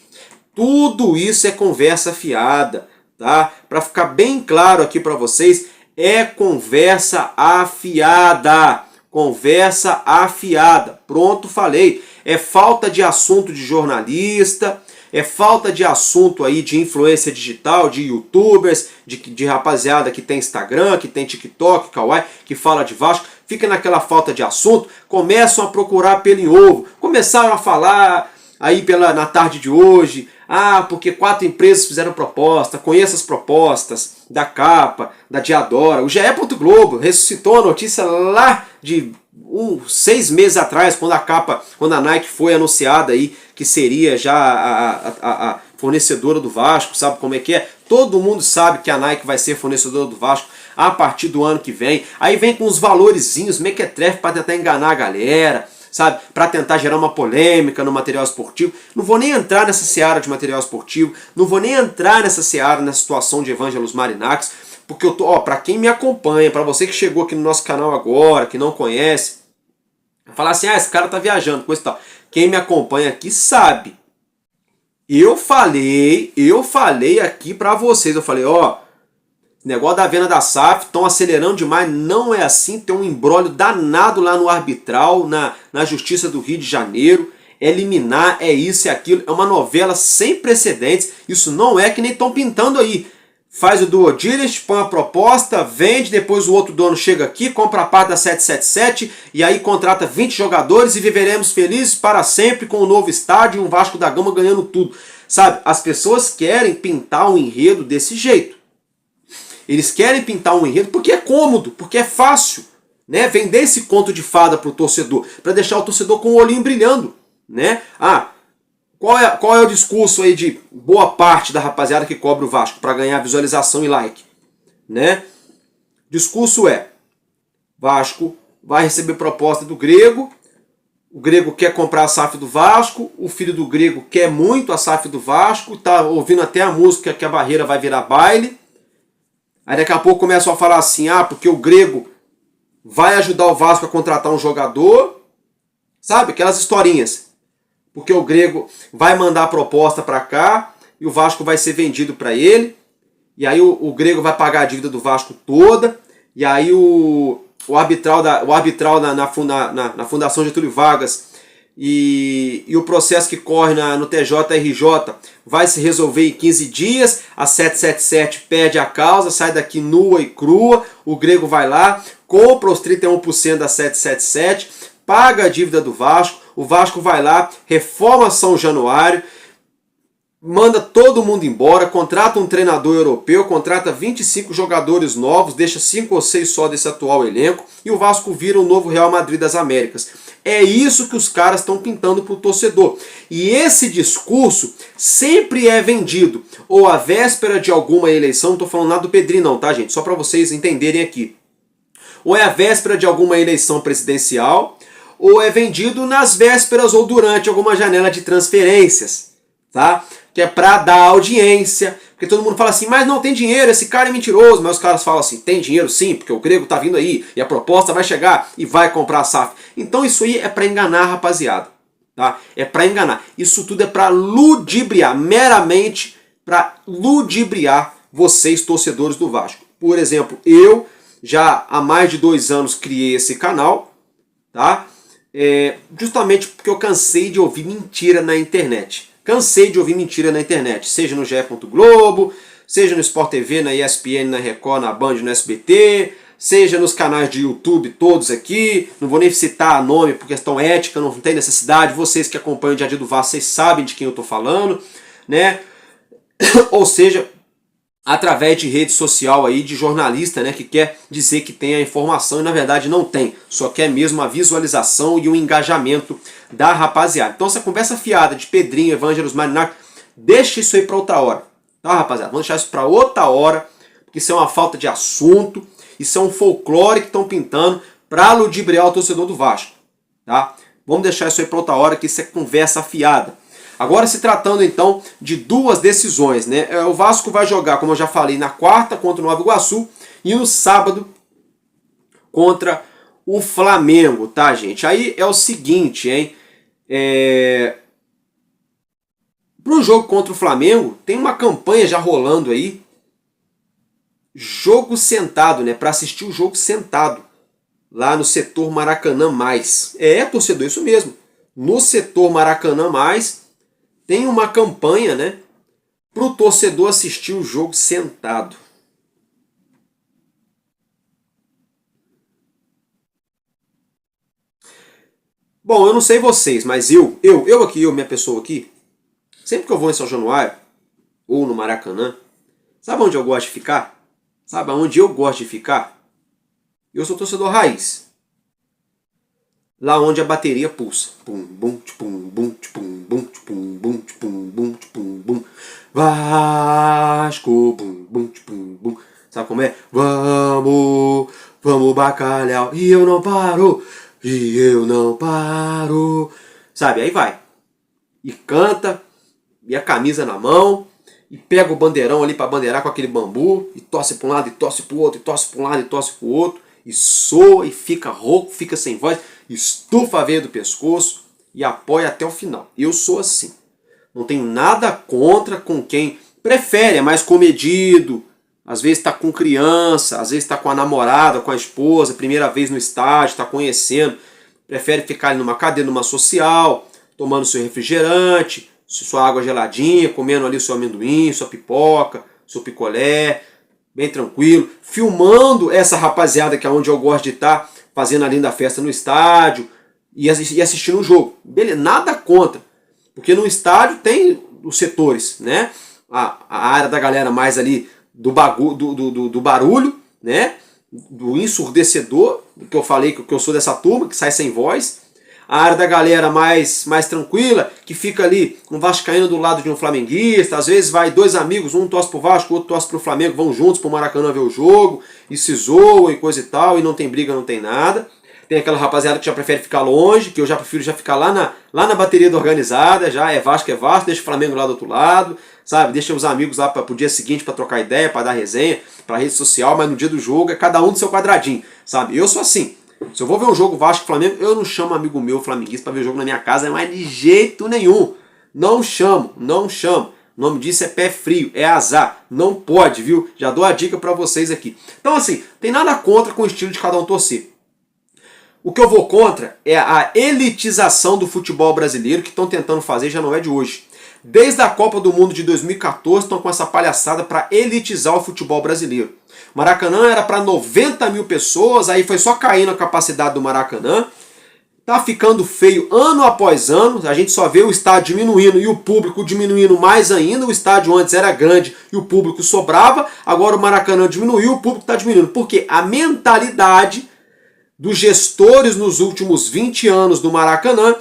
Tudo isso é conversa afiada, tá? Para ficar bem claro aqui para vocês, é conversa afiada. Conversa afiada. Pronto, falei. É falta de assunto de jornalista, é falta de assunto aí de influência digital, de youtubers, de rapaziada que tem Instagram, que tem TikTok, Kawaii, que fala de Vasco. Fica naquela falta de assunto, começam a procurar pelo em ovo. Começaram a falar aí na tarde de hoje, porque 4 empresas fizeram proposta, conheça as propostas da Capa, da Diadora. O GE. Globo ressuscitou a notícia lá de 6 meses atrás, quando a Nike foi anunciada aí que seria já a fornecedora do Vasco, sabe como é que é? Todo mundo sabe que a Nike vai ser fornecedora do Vasco a partir do ano que vem. Aí vem com uns valorezinhos, mequetrefe para tentar enganar a galera, sabe? Para tentar gerar uma polêmica no material esportivo. Não vou nem entrar nessa seara de material esportivo, não vou nem entrar nessa seara, nessa situação de Evangelos Marinakis, porque eu tô, para quem me acompanha, para você que chegou aqui no nosso canal agora, que não conhece, falar assim, esse cara tá viajando, coisa e tal. Quem me acompanha aqui sabe. Eu falei aqui para vocês, eu falei, negócio da venda da SAF, estão acelerando demais, não é assim, tem um imbróglio danado lá no arbitral, na Justiça do Rio de Janeiro, é liminar, é isso e aquilo, é uma novela sem precedentes, isso não é que nem estão pintando aí. faz o due diligence, põe a proposta, vende, depois o outro dono chega aqui, compra a parte da 777 e aí contrata 20 jogadores e viveremos felizes para sempre com um novo estádio e um Vasco da Gama ganhando tudo. Sabe, as pessoas querem pintar um enredo desse jeito. Eles querem pintar um enredo porque é cômodo, porque é fácil, né? Vender esse conto de fada para o torcedor, para deixar o torcedor com o olhinho brilhando, né? Qual é o discurso aí de boa parte da rapaziada que cobre o Vasco para ganhar visualização e like, né? Discurso é: Vasco vai receber proposta do Grego, o Grego quer comprar a SAF do Vasco, o filho do Grego quer muito a SAF do Vasco, tá ouvindo até a música que a Barreira vai virar baile. Aí daqui a pouco começam a falar assim: porque o Grego vai ajudar o Vasco a contratar um jogador, sabe? Aquelas historinhas. Porque o Grego vai mandar a proposta para cá e o Vasco vai ser vendido para ele. E aí o Grego vai pagar a dívida do Vasco toda. E aí o arbitral na Fundação Getúlio Vargas e o processo que corre no TJRJ vai se resolver em 15 dias. A 777 perde a causa, sai daqui nua e crua. O Grego vai lá, compra os 31% da 777, paga a dívida do Vasco. O Vasco vai lá, reforma São Januário, manda todo mundo embora, contrata um treinador europeu, contrata 25 jogadores novos, deixa 5 ou 6 só desse atual elenco e o Vasco vira o novo Real Madrid das Américas. É isso que os caras estão pintando para o torcedor. E esse discurso sempre é vendido ou à véspera de alguma eleição, não estou falando nada do Pedrinho não, tá gente? Só para vocês entenderem aqui. Ou é à véspera de alguma eleição presidencial, ou é vendido nas vésperas ou durante alguma janela de transferências, tá? Que é para dar audiência, porque todo mundo fala assim, mas não tem dinheiro, esse cara é mentiroso, mas os caras falam assim, tem dinheiro sim, porque o Grego tá vindo aí, e a proposta vai chegar e vai comprar a SAF. Então isso aí é para enganar a rapaziada, tá? É para enganar. Isso tudo é para ludibriar, meramente para ludibriar vocês, torcedores do Vasco. Por exemplo, eu já há mais de 2 anos criei esse canal, tá? Justamente porque eu cansei de ouvir mentira na internet. Cansei de ouvir mentira na internet, seja no GE. Globo, seja no Sport TV, na ESPN, na Record, na Band, no SBT, seja nos canais de YouTube todos aqui. Não vou nem citar nome por questão ética, não tem necessidade. Vocês que acompanham o dia a dia do Vasco, vocês sabem de quem eu estou falando, né? Ou seja, através de rede social aí, de jornalista, né, que quer dizer que tem a informação e na verdade não tem, só quer mesmo a visualização e o engajamento da rapaziada. Então essa conversa fiada de Pedrinho, Evangelos, Marinac, deixa isso aí para outra hora, tá rapaziada? Vamos deixar isso para outra hora, porque isso é uma falta de assunto, isso é um folclore que estão pintando para ludibriar o torcedor do Vasco, tá? Vamos deixar isso aí para outra hora, que isso é conversa fiada. Agora se tratando então de 2 decisões, né? O Vasco vai jogar, como eu já falei, na quarta contra o Nova Iguaçu e no sábado contra o Flamengo, tá gente? Aí é o seguinte, hein? Pro jogo contra o Flamengo, tem uma campanha já rolando aí, jogo sentado, né? Para assistir o jogo sentado, lá no setor Maracanã+. Torcedor, isso mesmo. No setor Maracanã+, tem uma campanha, né, para o torcedor assistir o jogo sentado. Bom, eu não sei vocês, mas eu, minha pessoa aqui, sempre que eu vou em São Januário, ou no Maracanã, sabe onde eu gosto de ficar? Sabe onde eu gosto de ficar? Eu sou torcedor raiz. Lá onde a bateria pulsa. Pum, bum, tchum, bum, tchum, bum, tchum, bum, tchum, bum, tchum, bum. Vasco, bum, bum, tchum, bum. Sabe como é? Vamos bacalhau. E eu não paro. Sabe, aí vai. E canta, e a camisa na mão, e pega o bandeirão ali para bandeirar com aquele bambu, e torce para um lado, e torce para o outro, e torce para um lado, e torce para o outro, e soa, e fica rouco, fica sem voz, estufa a veia do pescoço e apoia até o final. Eu sou assim. Não tenho nada contra com quem prefere, é mais comedido, às vezes está com criança, às vezes está com a namorada, com a esposa, primeira vez no estádio, está conhecendo, prefere ficar ali numa cadeira, numa social, tomando seu refrigerante, sua água geladinha, comendo ali o seu amendoim, sua pipoca, seu picolé, bem tranquilo, filmando essa rapaziada que é onde eu gosto de estar, fazendo a linda festa no estádio e assistindo o jogo. Beleza, nada contra, porque no estádio tem os setores, né? A área da galera mais ali do barulho, né? Do ensurdecedor, que eu falei que eu sou dessa turma, que sai sem voz. A área da galera mais tranquila, que fica ali um vascaíno do lado de um flamenguista, às vezes vai dois amigos, um torce pro Vasco, o outro torce pro Flamengo, vão juntos pro Maracanã ver o jogo, e se zoam e coisa e tal, e não tem briga, não tem nada. Tem aquela rapaziada que já prefere ficar longe, que eu já prefiro já ficar lá na bateria da organizada, já é Vasco, deixa o Flamengo lá do outro lado, sabe? Deixa os amigos lá pro dia seguinte para trocar ideia, para dar resenha, para rede social, mas no dia do jogo é cada um do seu quadradinho, sabe? Eu sou assim. Se eu vou ver um jogo Vasco e Flamengo, eu não chamo amigo meu flamenguista para ver o jogo na minha casa, mas de jeito nenhum. Não chamo, não chamo. O nome disso é pé frio, é azar. Não pode, viu? Já dou a dica para vocês aqui. Então assim, tem nada contra com o estilo de cada um torcer. O que eu vou contra é a elitização do futebol brasileiro que estão tentando fazer, já não é de hoje. Desde a Copa do Mundo de 2014 estão com essa palhaçada para elitizar o futebol brasileiro. O Maracanã era para 90 mil pessoas, aí foi só caindo a capacidade do Maracanã. Tá ficando feio ano após ano, a gente só vê o estádio diminuindo e o público diminuindo mais ainda. O estádio antes era grande e o público sobrava, agora o Maracanã diminuiu, o público está diminuindo. Porque a mentalidade dos gestores nos últimos 20 anos do Maracanã,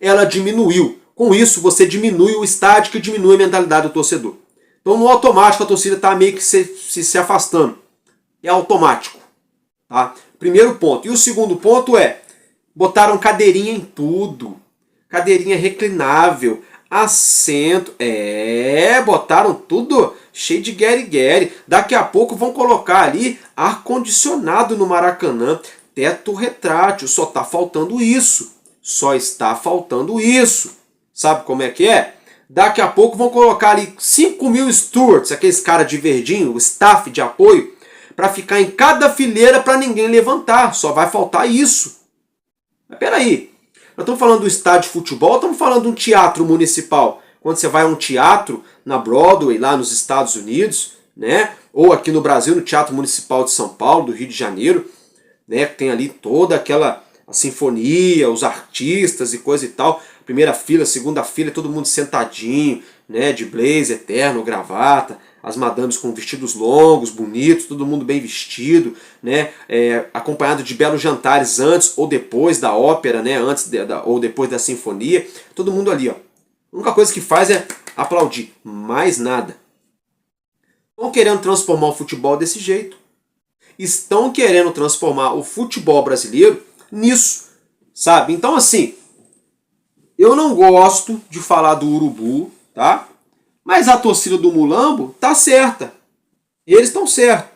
ela diminuiu. Com isso, você diminui o estádio, que diminui a mentalidade do torcedor. Então, no automático, a torcida está meio que se afastando. É automático. Tá? Primeiro ponto. E o segundo ponto é, botaram cadeirinha em tudo. Cadeirinha reclinável, assento. Botaram tudo cheio de guere-guere. Daqui a pouco vão colocar ali ar-condicionado no Maracanã. Teto retrátil, só está faltando isso. Só está faltando isso. Sabe como é que é? Daqui a pouco vão colocar ali 5 mil stewards, aqueles caras de verdinho, o staff de apoio, para ficar em cada fileira para ninguém levantar. Só vai faltar isso. Mas peraí, nós estamos falando do estádio de futebol ou estamos falando de um teatro municipal? Quando você vai a um teatro na Broadway, lá nos Estados Unidos, né? Ou aqui no Brasil, no Teatro Municipal de São Paulo, do Rio de Janeiro, né, que tem ali toda aquela a sinfonia, os artistas e coisa e tal, primeira fila, segunda fila, todo mundo sentadinho, né, de blazer, terno, gravata, as madames com vestidos longos, bonitos, todo mundo bem vestido, né, acompanhado de belos jantares antes ou depois da ópera, né, ou depois da sinfonia, todo mundo ali, ó. A única coisa que faz é aplaudir, mais nada. Estão querendo transformar o futebol desse jeito. Estão querendo transformar o futebol brasileiro nisso, sabe? Então, assim, eu não gosto de falar do Urubu, tá? Mas a torcida do Mulambo tá certa. Eles estão certos.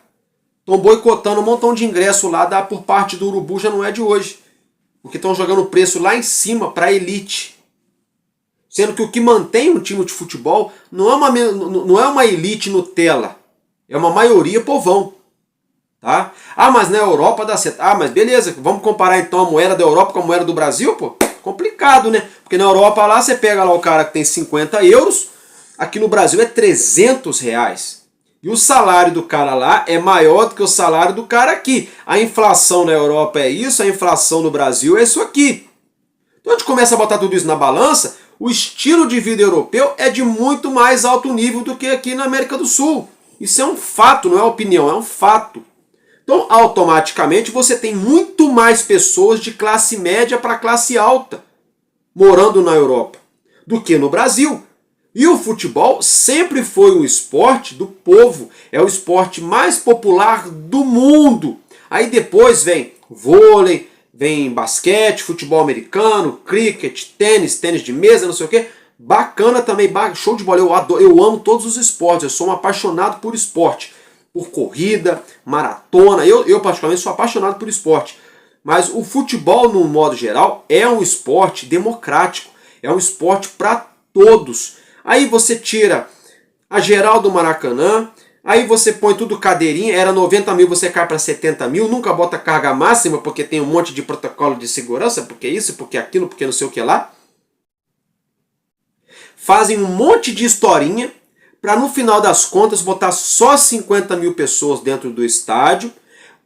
Estão boicotando um montão de ingresso lá por parte do Urubu, já não é de hoje. Porque estão jogando o preço lá em cima para a elite. Sendo que o que mantém um time de futebol não é uma elite Nutella. É uma maioria povão. Tá? Ah, mas na Europa dá certo. Ah, mas beleza, vamos comparar então a moeda da Europa com a moeda do Brasil? Pô, complicado, né? Porque na Europa lá você pega lá o cara que tem 50 euros, aqui no Brasil é 300 reais. E o salário do cara lá é maior do que o salário do cara aqui. A inflação na Europa é isso, a inflação no Brasil é isso aqui. Então a gente começa a botar tudo isso na balança, o estilo de vida europeu é de muito mais alto nível do que aqui na América do Sul. Isso é um fato, não é opinião, é um fato. Então, automaticamente, você tem muito mais pessoas de classe média para classe alta morando na Europa do que no Brasil. E o futebol sempre foi um esporte do povo. É o esporte mais popular do mundo. Aí depois vem vôlei, vem basquete, futebol americano, cricket, tênis de mesa, não sei o quê. Bacana também, show de bola. Eu amo todos os esportes, eu sou um apaixonado por esporte. Por corrida, maratona, eu particularmente sou apaixonado por esporte. Mas o futebol, no modo geral, é um esporte democrático, é um esporte para todos. Aí você tira a geral do Maracanã, aí você põe tudo cadeirinha, era 90 mil, você cai para 70 mil, nunca bota carga máxima, porque tem um monte de protocolo de segurança, porque isso, porque aquilo, porque não sei o que lá. Fazem um monte de historinha para no final das contas botar só 50 mil pessoas dentro do estádio.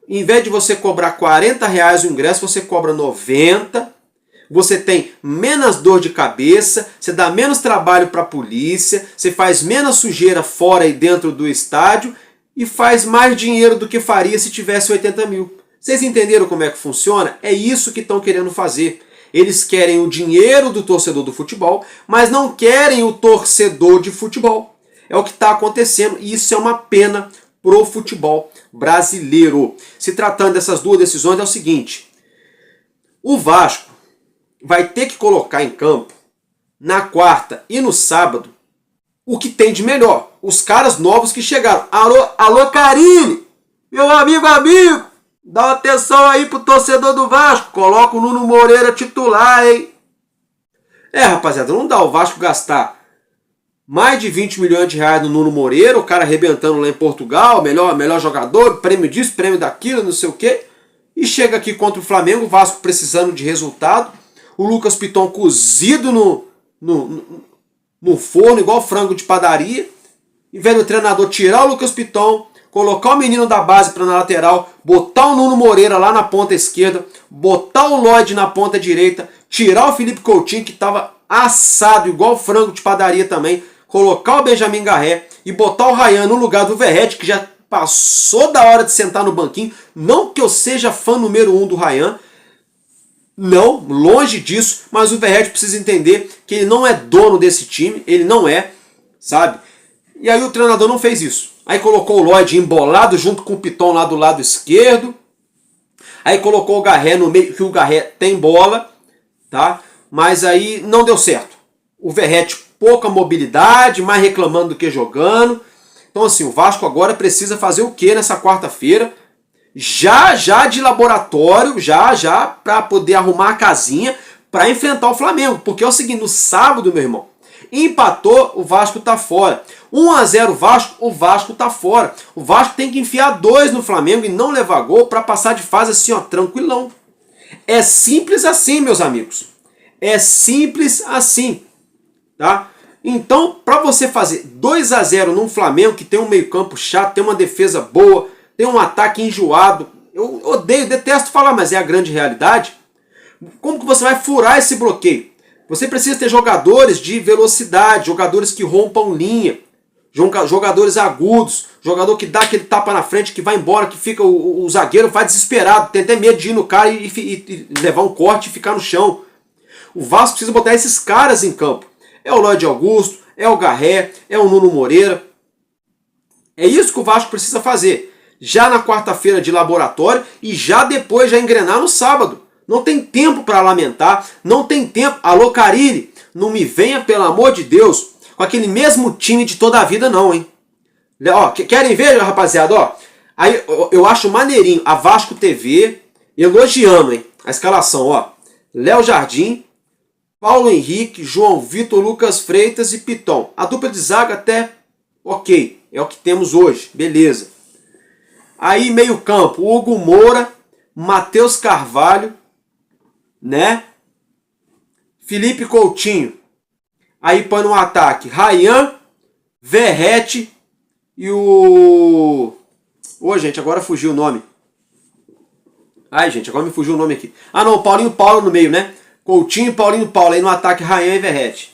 Em vez de você cobrar R$ 40 o ingresso, você cobra 90. Você tem menos dor de cabeça, você dá menos trabalho para a polícia, você faz menos sujeira fora e dentro do estádio e faz mais dinheiro do que faria se tivesse 80 mil. Vocês entenderam como é que funciona? É isso que estão querendo fazer. Eles querem o dinheiro do torcedor do futebol, mas não querem o torcedor de futebol. É o que está acontecendo e isso é uma pena pro futebol brasileiro. Se tratando dessas duas decisões é o seguinte: o Vasco vai ter que colocar em campo na quarta e no sábado o que tem de melhor. Os caras novos que chegaram. Alô Carille, meu amigo, dá uma atenção aí pro torcedor do Vasco. Coloca o Nuno Moreira titular, hein? Rapaziada, não dá o Vasco gastar mais de 20 milhões de reais no Nuno Moreira, o cara arrebentando lá em Portugal, melhor jogador, prêmio disso, prêmio daquilo, não sei o quê. E chega aqui contra o Flamengo, o Vasco precisando de resultado. O Lucas Piton cozido no forno, igual frango de padaria. E vendo o treinador tirar o Lucas Piton, colocar o menino da base para na lateral, botar o Nuno Moreira lá na ponta esquerda, botar o Lloyd na ponta direita, tirar o Felipe Coutinho, que estava assado, igual frango de padaria também, colocar o Benjamin Garré e botar o Ryan no lugar do Verratti, que já passou da hora de sentar no banquinho. Não que eu seja fã número 1 do Ryan, não, longe disso, mas o Verratti precisa entender que ele não é dono desse time, ele não é, sabe? E aí o treinador não fez isso. Aí colocou o Lloyd embolado junto com o Piton lá do lado esquerdo. Aí colocou o Garré no meio, que o Garré tem bola, tá? Mas aí não deu certo. O Verratti pouca mobilidade, mais reclamando do que jogando. Então assim, o Vasco agora precisa fazer o que nessa quarta-feira? Já de laboratório, já para poder arrumar a casinha para enfrentar o Flamengo. Porque é o seguinte, no sábado, meu irmão, empatou, o Vasco tá fora. 1-0 Vasco, o Vasco tá fora. O Vasco tem que enfiar 2 no Flamengo e não levar gol para passar de fase assim, ó, tranquilão. É simples assim, meus amigos. É simples assim, tá? Então, para você fazer 2-0 num Flamengo que tem um meio-campo chato, tem uma defesa boa, tem um ataque enjoado, eu odeio, detesto falar, mas é a grande realidade. Como que você vai furar esse bloqueio? Você precisa ter jogadores de velocidade, jogadores que rompam linha, jogadores agudos, jogador que dá aquele tapa na frente, que vai embora, que fica o zagueiro vai desesperado, tem até medo de ir no cara e levar um corte e ficar no chão. O Vasco precisa botar esses caras em campo. É o Lloyd Augusto, é o Garré, é o Nuno Moreira. É isso que o Vasco precisa fazer. Já na quarta-feira de laboratório e já depois já engrenar no sábado. Não tem tempo para lamentar, não tem tempo. Alô Carille, não me venha, pelo amor de Deus, com aquele mesmo time de toda a vida não, hein? Ó, querem ver, rapaziada? Ó, aí eu acho maneirinho a Vasco TV elogiando, hein, a escalação, ó. Léo Jardim, Paulo Henrique, João Vitor, Lucas Freitas e Piton. A dupla de zaga até ok, é o que temos hoje, beleza. Aí meio campo, Hugo Moura, Matheus Carvalho, né? Felipe Coutinho. Aí põe no ataque Ryan, Verratti e o... Ô, gente, agora fugiu o nome. Ai, gente, agora me fugiu o nome aqui. Ah, não, Paulinho Paulo no meio, né? Coutinho, Paulinho Paulo. Aí no ataque Ryan e Verratti.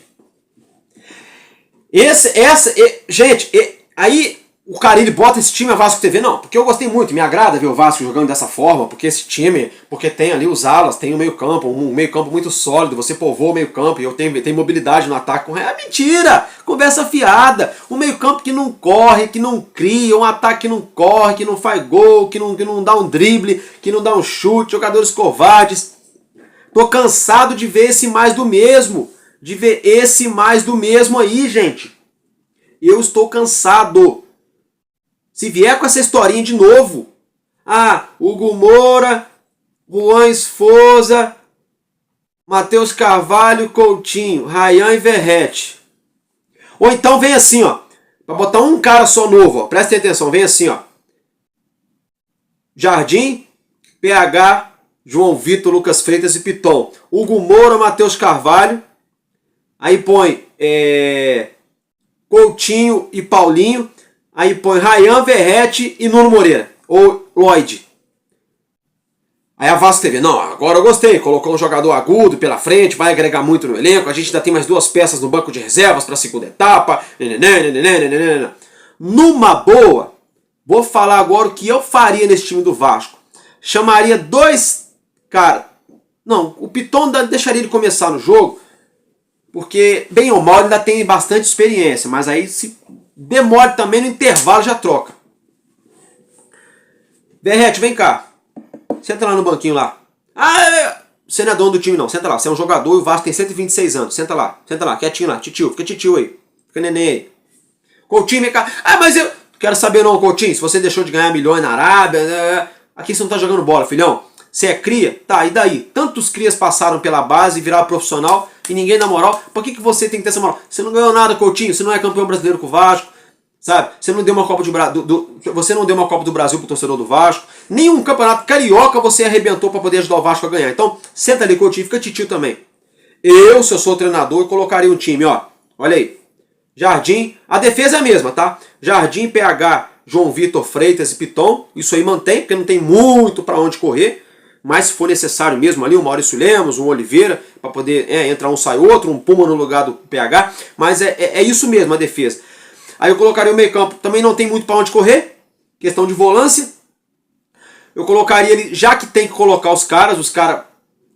Gente, aí o Carille bota esse time a Vasco TV, não, porque eu gostei muito, me agrada ver o Vasco jogando dessa forma, porque esse time, porque tem ali os alas, tem o meio campo, um meio campo muito sólido, você povoa o meio campo, e eu tenho mobilidade no ataque. Mentira! Conversa fiada, um meio campo que não corre, que não cria, um ataque que não corre, que não faz gol, que não dá um drible, que não dá um chute, jogadores covardes. Tô cansado de ver esse mais do mesmo, aí, gente. Eu estou cansado. Se vier com essa historinha de novo, Hugo Moura, Juan Esforza, Matheus Carvalho, Coutinho, Ryan e Verratti. Ou então vem assim, ó, para botar um cara só novo, ó, prestem atenção, vem assim, ó. Jardim, PH, João Vitor, Lucas Freitas e Piton. Hugo Moura, Matheus Carvalho. Aí põe Coutinho e Paulinho. Aí põe Ryan, Verratti e Nuno Moreira. Ou Lloyd. Aí a Vasco TV, não, agora eu gostei, colocou um jogador agudo pela frente, vai agregar muito no elenco, a gente ainda tem mais 2 peças no banco de reservas para a segunda etapa. Numa boa, vou falar agora o que eu faria nesse time do Vasco. Chamaria 2 caras. Não, o Piton deixaria ele começar no jogo, porque bem ou mal ele ainda tem bastante experiência, mas aí se demora também no intervalo já troca. Verratti, vem cá. Senta lá no banquinho lá. Ah, você não é dono do time não, senta lá. Você é um jogador e o Vasco tem 126 anos. Senta lá, quietinho lá, titio, fica titio aí. Fica neném aí. Coutinho, vem cá. Ah, mas eu quero saber não, Coutinho, se você deixou de ganhar milhões na Arábia, aqui você não tá jogando bola, filhão. Você é cria? Tá, e daí? Tantos crias passaram pela base e viraram profissional e ninguém dá moral. Por que você tem que ter essa moral? Você não ganhou nada, Coutinho, você não é campeão brasileiro com o Vasco. Sabe? Você não deu uma Copa você não deu uma Copa do Brasil pro torcedor do Vasco. Nenhum campeonato carioca você arrebentou para poder ajudar o Vasco a ganhar. Então, senta ali, Coutinho, fica titio também. Eu, se eu sou treinador, colocaria um time, ó. Olha aí. Jardim, a defesa é a mesma, tá? Jardim, PH, João Vitor, Freitas e Piton. Isso aí mantém, porque não tem muito para onde correr. Mas se for necessário mesmo ali, um Maurício Lemos, um Oliveira, para poder entrar um, sai outro, um Puma no lugar do PH. Mas é isso mesmo, a defesa. Aí eu colocaria o meio campo, também não tem muito para onde correr, questão de volância. Eu colocaria ele, já que tem que colocar os caras,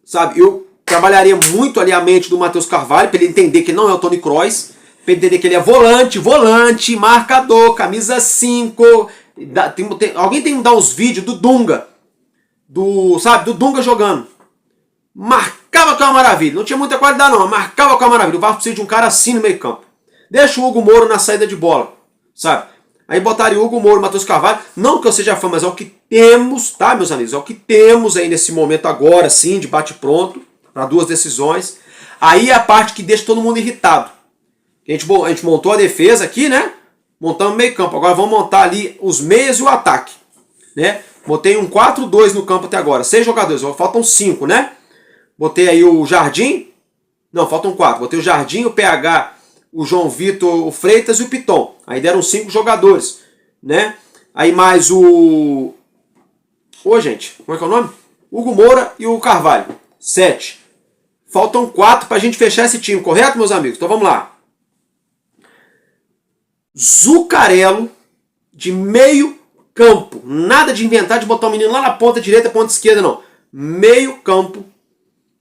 sabe, eu trabalharia muito ali a mente do Matheus Carvalho, para ele entender que não é o Toni Kroos, para ele entender que ele é volante, marcador, camisa 5. Alguém tem que dar uns vídeos do Dunga, do Dunga jogando. Marcava com uma maravilha, não tinha muita qualidade não, mas marcava com uma maravilha. O Vasco precisa de um cara assim no meio campo. Deixa o Hugo Moura na saída de bola, sabe? Aí botaria o Hugo Moura, o Matheus Carvalho. Não que eu seja fã, mas é o que temos, tá, meus amigos? É o que temos aí nesse momento agora, sim, de bate-pronto, para 2 decisões. Aí é a parte que deixa todo mundo irritado. A gente montou a defesa aqui, né? Montamos o meio campo. Agora vamos montar ali os meias e o ataque, né? Botei um 4-2 no campo até agora. 6 jogadores, faltam 5, né? Botei aí o Jardim. Não, faltam 4. Botei o Jardim, o PH... o João Vitor, o Freitas e o Piton. Aí deram 5 jogadores, né? Aí mais o... gente, como é que é o nome? Hugo Moura e o Carvalho. 7. Faltam 4 pra gente fechar esse time, correto, meus amigos? Então vamos lá. Zucarello de meio campo. Nada de inventar de botar o menino lá na ponta direita, ponta esquerda, não. Meio campo,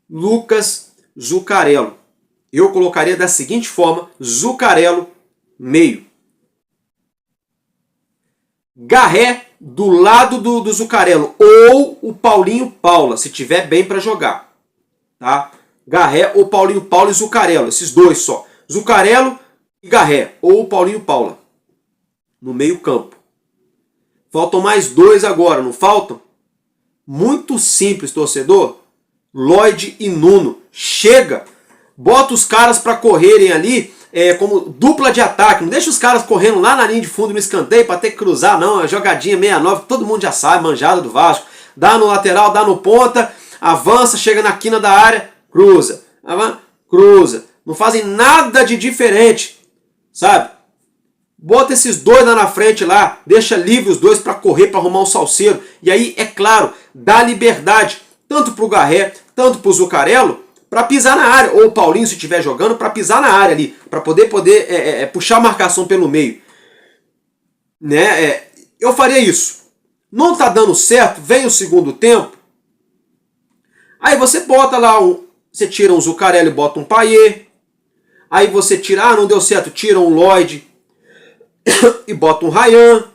Lucas Zucarello. Eu colocaria da seguinte forma, Zucarello, meio. Garré do lado do Zucarello, ou o Paulinho Paula, se tiver bem para jogar. Tá? Garré ou Paulinho Paula e Zucarello, esses 2 só. Zucarello e Garré, ou o Paulinho Paula, no meio campo. Faltam mais 2 agora, não faltam? Muito simples, torcedor. Lloyd e Nuno. Chega! Bota os caras para correrem ali como dupla de ataque. Não deixa os caras correndo lá na linha de fundo no escanteio para ter que cruzar, não. É jogadinha 69, todo mundo já sabe, manjada do Vasco. Dá no lateral, dá no ponta, avança, chega na quina da área, cruza. Cruza. Não fazem nada de diferente, sabe? Bota esses 2 lá na frente lá, deixa livre os 2 para correr, para arrumar um salseiro. E aí, é claro, dá liberdade, tanto para o Garré, tanto para o Zucarello, para pisar na área, ou o Paulinho, se estiver jogando, para pisar na área ali, para poder puxar a marcação pelo meio. Né? Eu faria isso. Não tá dando certo, vem o segundo tempo, aí você bota lá, você tira um Zucarello e bota um Payet, aí você tira, não deu certo, tira um Lloyd e bota um Ryan,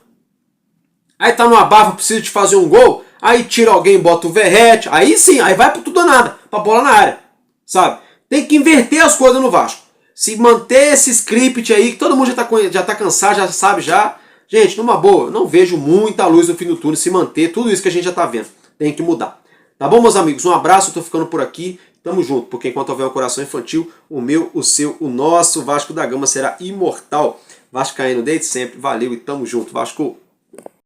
aí tá numa bafa, precisa de fazer um gol, aí tira alguém e bota o Verratti, aí sim, aí vai pro tudo ou nada, pra bola na área. Sabe? Tem que inverter as coisas no Vasco. Se manter esse script aí, que todo mundo já tá cansado, já sabe já. Gente, numa boa, não vejo muita luz no fim do túnel se manter tudo isso que a gente já tá vendo. Tem que mudar. Tá bom, meus amigos? Um abraço, eu tô ficando por aqui. Tamo junto, porque enquanto houver um coração infantil, o meu, o seu, o nosso Vasco da Gama será imortal. Vascaíno desde sempre. Valeu e tamo junto, Vasco!